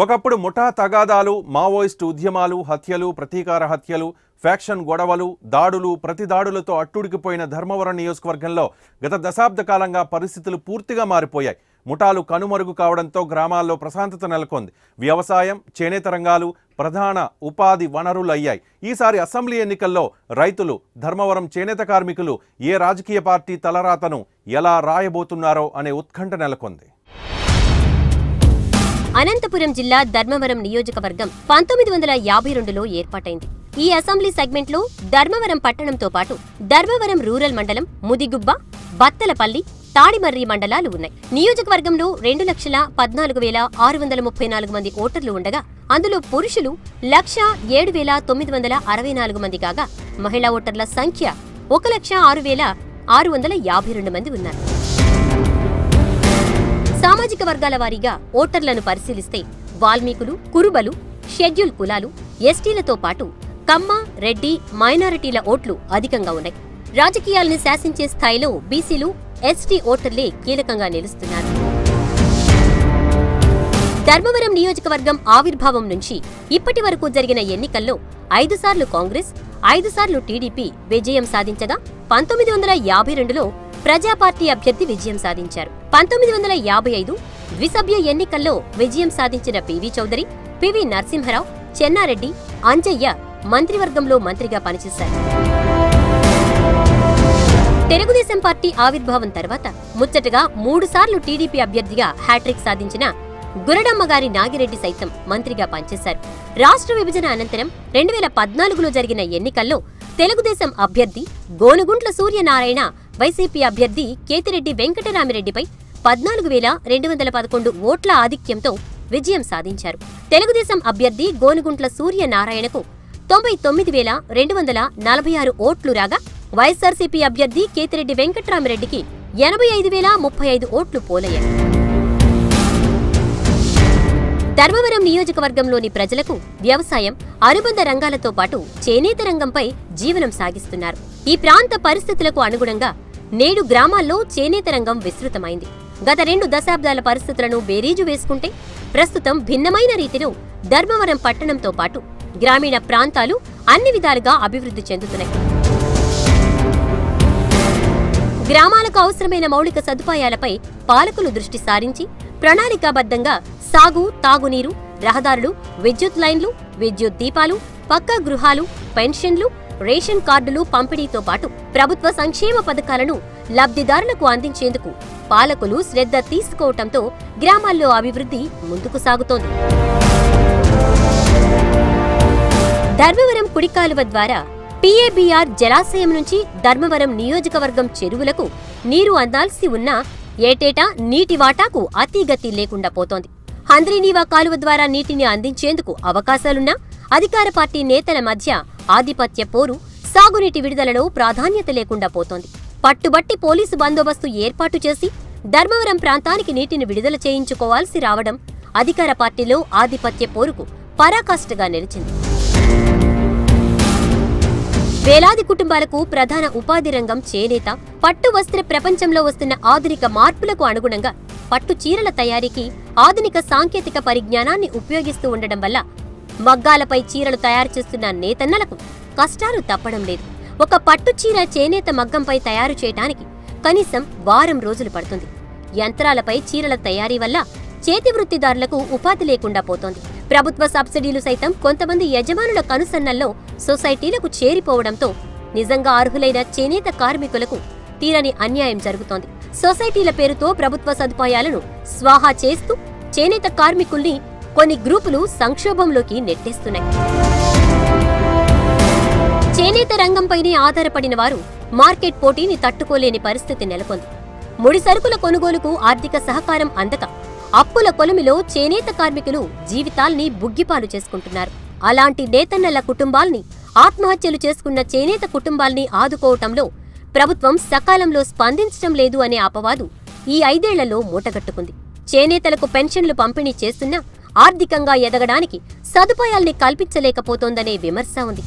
ఒకప్పుడు ముఠా తగాదాలు, మావోయిస్టు ఉద్యమాలు, హత్యలు, ప్రతీకార హత్యలు, ఫ్యాక్షన్ గొడవలు, దాడులు, ప్రతిదాడులతో అట్టుడికిపోయిన ధర్మవరం నియోజకవర్గంలో గత దశాబ్ద కాలంగా పరిస్థితులు పూర్తిగా మారిపోయాయి. ముఠాలు కనుమరుగు కావడంతో గ్రామాల్లో ప్రశాంతత నెలకొంది. వ్యవసాయం, చేనేత రంగాలు ప్రధాన ఉపాధి వనరులయ్యాయి. ఈసారి అసెంబ్లీ ఎన్నికల్లో రైతులు, ధర్మవరం చేనేత కార్మికులు ఏ రాజకీయ పార్టీ తలరాతను ఎలా రాయబోతున్నారో అనే ఉత్కంఠ నెలకొంది. అనంతపురం జిల్లా ధర్మవరం నియోజకవర్గం 1952లో ఏర్పాటైంది. ఈ అసెంబ్లీ సెగ్మెంట్లో ధర్మవరం పట్టణంతో పాటు ధర్మవరం రూరల్ మండలం, ముదిగుబ్బ, బత్తలపల్లి, తాడిమర్రి మండలాలు ఉన్నాయి. నియోజకవర్గంలో 2,14,634 మంది ఓటర్లు ఉండగా అందులో పురుషులు 1,07,964 మంది కాగా మహిళా ఓటర్ల సంఖ్య 1,06,652 మంది ఉన్నారు. సామాజిక వర్గాల వారీగా ఓటర్లను పరిశీలిస్తే వాల్మీకులు, కురుబలు, షెడ్యూల్ కులాలు, ఎస్టీలతో పాటు కమ్మ, రెడ్డి, మైనారిటీల ఓట్లు అధికంగా ఉన్నాయి. రాజకీయాలను శాసించే స్థాయిలో బీసీలు, ఎస్టీ ఓటర్లే కీలకంగా నిలుస్తున్నారు. ధర్మవరం నియోజకవర్గం ఆవిర్భావం నుంచి ఇప్పటి వరకు జరిగిన ఎన్నికల్లో 5 సార్లు కాంగ్రెస్, 5 సార్లు టీడీపీ విజయం సాధించగా 1952లో ప్రజాపార్టీ అభ్యర్థి విజయం సాధించారు. 1955 ద్విసభ్య ఎన్నికల్లో విజయం సాధించిన పివి చౌదరి, పివి నరసింహరావు, చెన్నారెడ్డి, అంజయ్య మంత్రివర్గంలో మంత్రిగా పనిచేశారు. తెలుగుదేశం పార్టీ ఆవిర్భావం తర్వాత ముచ్చటగా 3 సార్లు టీడీపీ అభ్యర్థిగా హ్యాట్రిక్ సాధించిన గురడమ్మగారి నాగిరెడ్డి సైతం మంత్రిగా పనిచేశారు. రాష్ట్ర విభజన అనంతరం 2014లో జరిగిన ఎన్నికల్లో తెలుగుదేశం అభ్యర్థి గోనుగుంట్ల సూర్యనారాయణ వైసీపీ అభ్యర్థి కేతిరెడ్డి వెంకటరామిరెడ్డిపై 14,211 ఓట్ల ఆధిక్యంతో విజయం సాధించారు. తెలుగుదేశం అభ్యర్థి గోనుగుంట్ల సూర్యనారాయణకు 99,246 ఓట్లు రాగా వైఎస్ఆర్సీపీ అభ్యర్థి కేతిరెడ్డి వెంకటరామిరెడ్డికి 85,035 ఓట్లు పోలయ్యాయి. ధర్మవరం నియోజకవర్గంలోని ప్రజలకు వ్యవసాయం, అనుబంధ రంగాలతో పాటు చేనేత రంగంపై జీవనం సాగిస్తున్నారు. ఈ ప్రాంత పరిస్థితులకు అనుగుణంగా నేడు గ్రామాల్లో చేనేత రంగం విస్తృతమైంది. గత 2 దశాబ్దాల పరిస్థితులను బేరీజు వేసుకుంటే ప్రస్తుతం భిన్నమైన రీతిలో ధర్మవరం పట్టణంతో పాటు గ్రామీణ ప్రాంతాలు అన్ని విధాలుగా అభివృద్ధి చెందుతున్నాయి. గ్రామాలకు అవసరమైన మౌలిక సదుపాయాలపై పాలకులు దృష్టి సారించి ప్రణాళికాబద్ధంగా సాగు, తాగునీరు, రహదారులు, విద్యుత్ లైన్లు, విద్యుత్ దీపాలు, పక్కా గృహాలు, పెన్షన్లు, రేషన్ కార్డులు పంపిణీతో పాటు ప్రభుత్వ సంక్షేమ పథకాలను లబ్ధిదారులకు అందించేందుకు పాలకులు శ్రద్ధ తీసుకోవటంతో గ్రామాల్లో అభివృద్ధి ముందుకు సాగుతోంది. ధర్మవరం కుడికాలువ ద్వారా పీఏబీఆర్ జలాశయం నుంచి ధర్మవరం నియోజకవర్గం చెరువులకు నీరు అందాల్సి ఉన్నా ఏటేటా నీటి వాటాకు అతీగతి లేకుండా పోతోంది. హంద్రీనీవా కాలువ ద్వారా నీటిని అందించేందుకు అవకాశాలున్నా అధికార పార్టీ నేతల మధ్య ఆధిపత్య పోరు సాగునీటి విడుదలలో ప్రాధాన్యత లేకుండా పోతోంది. పట్టుబట్టి పోలీసు బందోబస్తు ఏర్పాటు చేసి ధర్మవరం ప్రాంతానికి నీటిని విడుదల చేయించుకోవాల్సి రావడం అధికార పార్టీలో ఆధిపత్య పోరుకు పరాకాష్ఠగా నిలిచింది. వేలాది కుటుంబాలకు ప్రధాన ఉపాధి రంగం చేనేత. పట్టు వస్త్ర ప్రపంచంలో వస్తున్న ఆధునిక మార్పులకు అనుగుణంగా పట్టు చీరల తయారీకి ఆధునిక సాంకేతిక పరిజ్ఞానాన్ని ఉపయోగిస్తూ ఉండడం వల్ల మగ్గాలపై చీరలు తయారు చేస్తున్న నేతన్నలకు కష్టాలు తప్పడం లేదు. ఒక పట్టు చీర చేనేత మగ్గంపై తయారు చేయటానికి కనీసం వారం రోజులు పడుతుంది. యంత్రాలపై చీరల తయారీ వల్ల చేతి వృత్తిదారులకు ఉపాధి లేకుండా పోతోంది. ప్రభుత్వ సబ్సిడీలు సైతం కొంతమంది యజమానుల కనుసన్నల్లో సొసైటీలకు చేరిపోవడంతో నిజంగా అర్హులైన చేనేత కార్మికులకు తీరని అన్యాయం జరుగుతోంది. సొసైటీల పేరుతో ప్రభుత్వ సదుపాయాలను స్వాహా చేస్తూ చేనేత కార్మికుల్ని కొన్ని గ్రూపులు సంక్షోభంలోకి నెట్టేస్తున్నాయి. చేనేత రంగంపైనే ఆధారపడిన వారు మార్కెట్ పోటీని తట్టుకోలేని పరిస్థితి నెలకొంది. ముడి సరుకుల కొనుగోలుకు ఆర్థిక సహకారం అందక అప్పుల కొలిమిలో చేనేత కార్మికులు జీవితాల్ని బుగ్గిపాలు చేసుకుంటున్నారు. అలాంటి నేతన్నల కుటుంబాల్ని, ఆత్మహత్యలు చేసుకున్న చేనేత కుటుంబాల్ని ఆదుకోవటంలో ప్రభుత్వం సకాలంలో స్పందించడం లేదు అనే అపవాదు ఈ 5 ఏళ్లలో మూటగట్టుకుంది. చేనేతలకు పెన్షన్లు పంపిణీ చేస్తున్నా ఆర్థికంగా ఎదగడానికి సదుపాయాల్ని కల్పించలేకపోతోందనే విమర్శ ఉంది.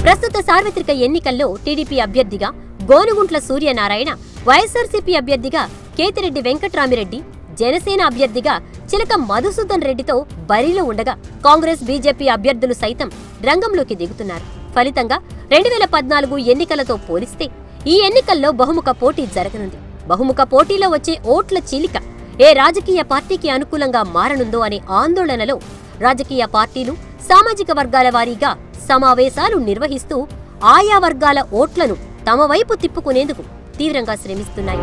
ప్రస్తుత సార్వత్రిక ఎన్నికల్లో టీడీపీ అభ్యర్థిగా గోనుగుంట్ల సూర్యనారాయణ, వైఎస్ఆర్సీపీ అభ్యర్థిగా కేతిరెడ్డి వెంకటరామిరెడ్డి జనసేన అభ్యర్థిగా చిలక మధుసూదన్ రెడ్డితో బరిలో ఉండగా కాంగ్రెస్ బీజేపీ అభ్యర్థులు సైతం రంగంలోకి దిగుతున్నారు. ఫలితంగా 2014 ఎన్నికలతో పోలిస్తే ఈ ఎన్నికల్లో బహుముఖ పోటీ జరగనుంది. బహుముఖ పోటీలో వచ్చే ఓట్ల చీలిక ఏ రాజకీయ పార్టీకి అనుకూలంగా మారనుందో అనే ఆందోళనలో రాజకీయ పార్టీలు సామాజిక వర్గాల వారీగా సమావేశాలు నిర్వహిస్తూ ఆయా వర్గాల ఓట్లను తమ వైపు తిప్పుకునేందుకు తీవ్రంగా శ్రమిస్తున్నాయి.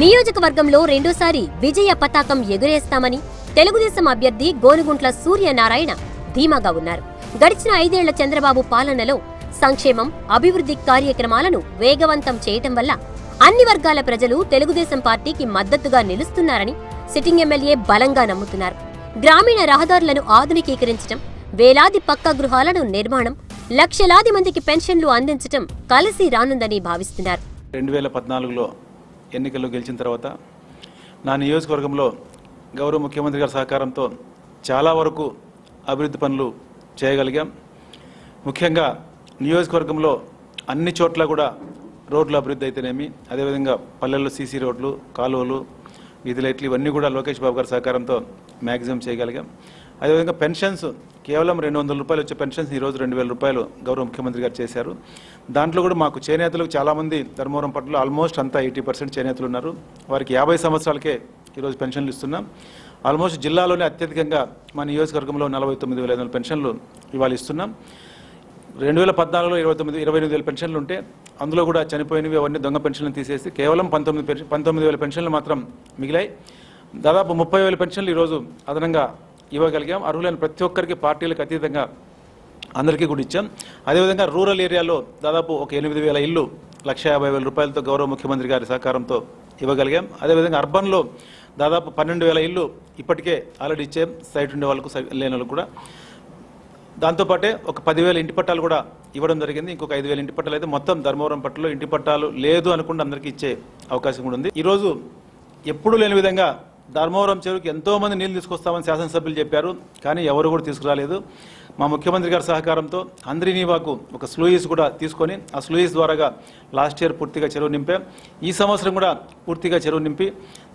నియోజకవర్గంలో రెండోసారి విజయ పతాకం ఎగురేస్తామని తెలుగుదేశం అభ్యర్థి గోనుగుంట్ల సూర్యనారాయణ ధీమాగా ఉన్నారు. గడిచిన 5 ఏళ్ల చంద్రబాబు పాలనలో సంక్షేమం, అభివృద్ధి కార్యక్రమాలను వేగవంతం చేయటం వల్ల అన్ని వర్గాల ప్రజలు తెలుగుదేశం పార్టీకి మద్దతుగా నిలుస్తున్నారని సిట్టింగ్ ఎమ్మెల్యే బలంగా నమ్ముతున్నారు. గ్రామీణ రహదారులను ఆధునికీకరించడం, వేలాది పక్కా గృహాలను నిర్మాణం, లక్షలాది మందికి పెన్షన్లు అందించడం కలిసి రానుందని భావిస్తున్నారు. 2014లో ఎన్నికల్లో గెలిచిన తర్వాత నా నియోజకవర్గంలో గౌరవ ముఖ్యమంత్రి గారి సహకారంతో చాలా వరకు అభివృద్ధి పనులు చేయగలిగాం. ముఖ్యంగా నియోజకవర్గంలో అన్ని చోట్ల కూడా రోడ్ల అభివృద్ధి అయితేనేమి, అదేవిధంగా పల్లెల్లో సీసీ రోడ్లు, కాలువలు, వీధి లైట్లు ఇవన్నీ కూడా లోకేష్ బాబు గారి సహకారంతో మ్యాక్సిమం చేయగలిగాం. అదేవిధంగా పెన్షన్స్ కేవలం 200 రూపాయలు వచ్చే పెన్షన్స్ ఈరోజు 2000 రూపాయలు గౌరవ ముఖ్యమంత్రి గారు చేశారు. దాంట్లో కూడా మాకు చేనేతలకు చాలామంది ధర్మవరం పట్ల ఆల్మోస్ట్ అంతా 80% చేనేతలు ఉన్నారు. వారికి 50 సంవత్సరాలకే ఈరోజు పెన్షన్లు ఇస్తున్నాం. ఆల్మోస్ట్ జిల్లాలోనే అత్యధికంగా మా నియోజకవర్గంలో 49,500 పెన్షన్లు ఇవాళ ఇస్తున్నాం. 2014లో 28,000 పెన్షన్లు ఉంటే అందులో కూడా చనిపోయినవి అవన్నీ దొంగ పెన్షన్లు తీసేసి కేవలం 19,000 పెన్షన్లు మాత్రం మిగిలాయి. దాదాపు 30,000 పెన్షన్లు ఈరోజు అదనంగా ఇవ్వగలిగాం. అర్హులైన ప్రతి ఒక్కరికి పార్టీలకు అతీతంగా అందరికీ కూడా ఇచ్చాం. అదేవిధంగా రూరల్ ఏరియాలో దాదాపు ఒక 8,000 ఇళ్ళు 1,50,000 రూపాయలతో గౌరవ ముఖ్యమంత్రి గారి సహకారంతో ఇవ్వగలిగాం. అదేవిధంగా అర్బన్లో దాదాపు 12,000 ఇళ్ళు ఇప్పటికే ఆల్రెడీ ఇచ్చాం, సైట్ ఉండే వాళ్ళకు, లేని వాళ్ళకు కూడా. దాంతోపాటే ఒక 10,000 ఇంటి పట్టాలు కూడా ఇవ్వడం జరిగింది. ఇంకొక 5,000 ఇంటి పట్టాలు అయితే మొత్తం ధర్మవరం పట్టణంలో ఇంటి పట్టాలు లేదు అనుకుంటే అందరికీ ఇచ్చే అవకాశం కూడా ఉంది. ఈరోజు ఎప్పుడూ లేని విధంగా ధర్మవరం చెరువుకి ఎంతోమంది నీళ్లు తీసుకొస్తామని శాసనసభ్యులు చెప్పారు, కానీ ఎవరు కూడా తీసుకురాలేదు. మా ముఖ్యమంత్రి గారి సహకారంతో అంద్రినీవాకు ఒక స్లూయిస్ కూడా తీసుకొని ఆ స్లూయిస్ ద్వారాగా లాస్ట్ ఇయర్ పూర్తిగా చెరువు నింపాం. ఈ సంవత్సరం కూడా పూర్తిగా చెరువు నింపి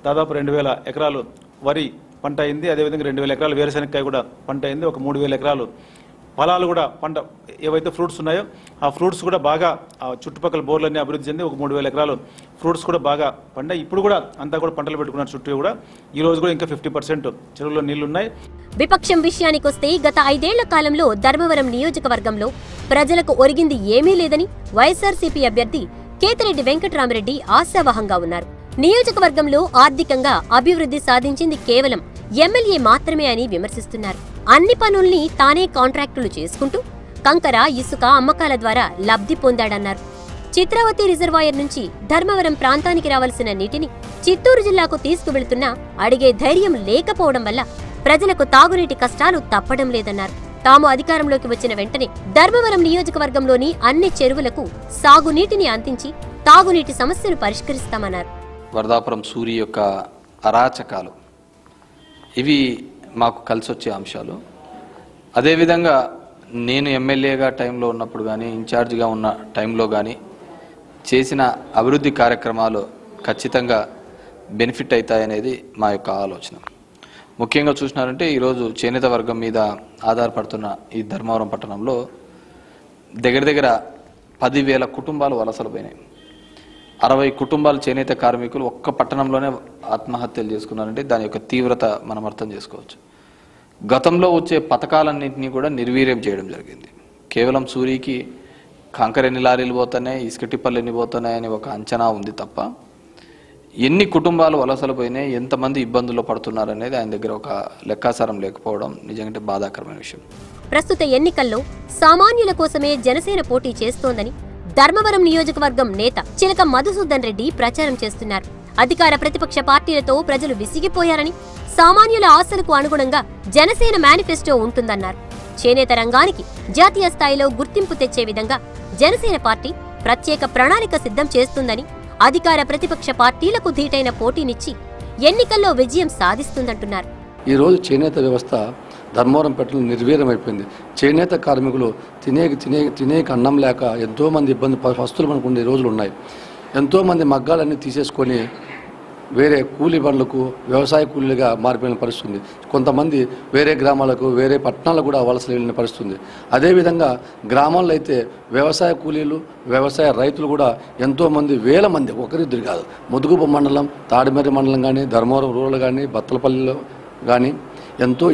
దాదాపు 2,000 ఎకరాలు వరి పంట అయింది. అదేవిధంగా 2,000 ఎకరాలు వేరుశనక్కాయ కూడా పంట అయింది. ఒక 3,000 ఎకరాలు ఫలాలు కూడా పంట, ఏవైతే ఫ్రూట్స్ ఉన్నాయో ఆ ఫ్రూట్స్ కూడా బాగా చుట్టుపక్కల బోర్లన్నీ అభివృద్ధి చెంది ఒక 3,000 ఎకరాలు ఫ్రూట్స్ కూడా బాగా పండాయి. ఇప్పుడు కూడా అంతా కూడా పంటలు పెట్టుకున్నారు చుట్టూ కూడా. ఈ రోజు కూడా ఇంకా 50% చెరువులో నీళ్లున్నాయి. విపక్షం విషయానికొస్తే గత 5 ఏళ్ల కాలంలో ధర్మవరం నియోజకవర్గంలో ప్రజలకు ఒరిగింది ఏమీ లేదని వైఎస్ఆర్సీపీ అభ్యర్థి కేతిరెడ్డి వెంకటరామరెడ్డి ఆశావహంగా ఉన్నారు. నియోజకవర్గంలో ఆర్థికంగా అభివృద్ధి సాధించింది కేవలం ఎమ్మెల్యే మాత్రమే అని విమర్శిస్తున్నారు. అన్ని పనుల్ని తానే కాంట్రాక్టులు చేసుకుంటూ కంకర, ఇసుక అమ్మకాల ద్వారా లబ్ధి పొందాడన్నారు. చిత్రావతి రిజర్వాయర్ నుంచి ధర్మవరం ప్రాంతానికి రావాల్సిన నీటిని చిత్తూరు జిల్లాకు తీసుకువెళ్తున్నా అడిగే ధైర్యం లేకపోవడం వల్ల ప్రజలకు తాగునీటి కష్టాలు తప్పడం లేదన్నారు. తాము అధికారంలోకి వచ్చిన వెంటనే ధర్మవరం నియోజకవర్గంలోని అన్ని చెరువులకు సాగునీటిని అందించి తాగునీటి సమస్యను పరిష్కరిస్తామన్నారు. వరదాపురం సూరి యొక్క అరాచకాలు ఇవి మాకు కలిసి వచ్చే అంశాలు. అదేవిధంగా నేను ఎమ్మెల్యేగా టైంలో ఉన్నప్పుడు కానీ, ఇన్ఛార్జిగా ఉన్న టైంలో కానీ చేసిన అభివృద్ధి కార్యక్రమాలు ఖచ్చితంగా బెనిఫిట్ అవుతాయనేది మా యొక్క ఆలోచన. ముఖ్యంగా చూసినారంటే ఈరోజు చేనేత వర్గం మీద ఆధారపడుతున్న ఈ ధర్మవరం పట్టణంలో దగ్గర 10,000 కుటుంబాలు వలసలు పోయినాయి. 60 కుటుంబాలు చేనేత కార్మికులు ఒక్క పట్టణంలోనే ఆత్మహత్యలు చేసుకున్నారంటే దాని యొక్క తీవ్రత మనం అర్థం చేసుకోవచ్చు. గతంలో వచ్చే పథకాలన్నింటినీ కూడా నిర్వీర్యం చేయడం జరిగింది. కేవలం సూరికి కంకర ఎన్ని లారీలు పోతున్నాయి, ఇసుక టిప్పర్లు ఎన్ని పోతున్నాయని ఒక అంచనా ఉంది తప్ప ఎన్ని కుటుంబాలు వలసలు పోయినాయి, ఎంతమంది ఇబ్బందుల్లో పడుతున్నారనేది ఆయన దగ్గర ఒక లెక్కాసారం లేకపోవడం నిజంగా బాధాకరమైన విషయం. ప్రస్తుత ఎన్నికల్లో సామాన్యుల కోసమే జనసేన పోటీ చేస్తోందని ధర్మవరం నియోజకవర్గం నేత చిలక మధుసూదన్ రెడ్డి ప్రచారం చేస్తున్నారు. అధికార ప్రతిపక్ష పార్టీలతో ప్రజలు విసిగిపోయారని, సామాన్యుల ఆశలకు అనుగుణంగా జనసేన మేనిఫెస్టో ఉంటుందన్నారు. చేనేత రంగానికి జాతీయ స్థాయిలో గుర్తింపు తెచ్చే విధంగా జనసేన పార్టీ ప్రత్యేక ప్రణాళిక సిద్ధం చేస్తుందని, అధికార ప్రతిపక్ష పార్టీలకు ధీటైన పోటీనిచ్చి ఎన్నికల్లో విజయం సాధిస్తుందంటున్నారు. ఈ రోజు చేనేత వ్యవస్థ ధర్మవరం పట్టణం నిర్వీర్యమైపోయింది. చేనేత కార్మికులు తినే అన్నం లేక ఎంతోమంది ఇబ్బంది పస్తులు మనకు ఉండే రోజులు ఉన్నాయి. ఎంతోమంది మగ్గాలన్నీ తీసేసుకొని వేరే కూలీ పనులకు వ్యవసాయ కూలీలుగా మారిపోయిన పరిస్థితి ఉంది. కొంతమంది వేరే గ్రామాలకు వేరే పట్టణాలకు కూడా వలస వెళ్ళిన పరిస్థితి ఉంది. అదేవిధంగా గ్రామాల్లో అయితే వ్యవసాయ కూలీలు వ్యవసాయ రైతులు కూడా ఎంతోమంది వేల మంది, ఒకరిద్దరు కాదు, ముదుగుప మండలం, తాడిమర్రి మండలం కానీ, ధర్మవరం రూరల్ కానీ, బత్తలపల్లిలో కానీ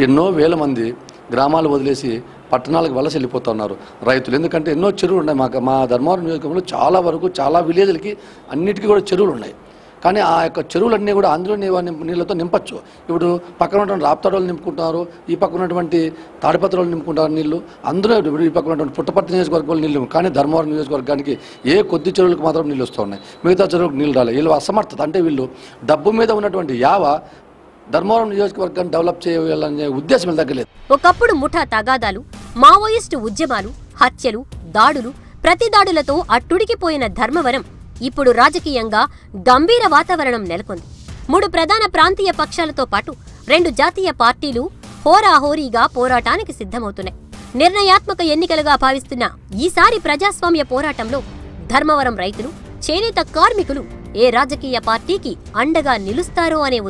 ఎన్నో వేల మంది గ్రామాలు వదిలేసి పట్టణాలకు వలస వెళ్ళిపోతున్నారు రైతులు. ఎందుకంటే ఎన్నో చెరువులు ఉన్నాయి. మా ధర్మవరం నియోజకవర్గంలో చాలా వరకు చాలా విలేజ్లకి అన్నిటికీ కూడా చెరువులు ఉన్నాయి. కానీ ఆ యొక్క చెరువులన్నీ కూడా అందులో నీళ్ళతో నింపచ్చు. ఇప్పుడు పక్కన ఉన్నటువంటి రాప్తాడోళ్ళు నింపుకుంటున్నారు, ఈ పక్కన ఉన్నటువంటి తాడిపత్రులు నింపుకుంటారు నీళ్లు. అందులో ఇప్పుడు ఈ పక్కన ఉన్నటువంటి పుట్టపర్తి నియోజకవర్గంలో నీళ్ళు, కానీ ధర్మవరం నియోజకవర్గానికి కొద్ది చెరువులకు మాత్రం నీళ్ళు వస్తూ ఉన్నాయి, మిగతా చెరువులకు నీళ్ళు రాలేదు. వీళ్ళు అసమర్థత, అంటే వీళ్ళు డబ్బు మీద ఉన్నటువంటి ధర్మవరం నియోజకవర్గాన్ని డెవలప్ చేయాలనే ఉద్దేశం తగ్గలేదు. ఒకప్పుడు ముఠా తగాదాలు, మావోయిస్టు ఉద్యమాలు, హత్యలు, దాడులు, ప్రతిదాడులతో అట్టుడికిపోయిన ధర్మవరం ఇప్పుడు రాజకీయంగా గంభీర వాతావరణం నెలకొంది. 3 ప్రధాన ప్రాంతీయ పక్షాలతో పాటు 2 జాతీయ పార్టీలు హోరాహోరీగా పోరాటానికి సిద్ధమవుతున్నాయి. నిర్ణయాత్మక ఎన్నికలుగా భావిస్తున్న ఈసారి ప్రజాస్వామ్య పోరాటంలో ధర్మవరం రైతులు, చేనేత కార్మికులు ఏ రాజకీయ పార్టీకి అండగా నిలుస్తారో అనే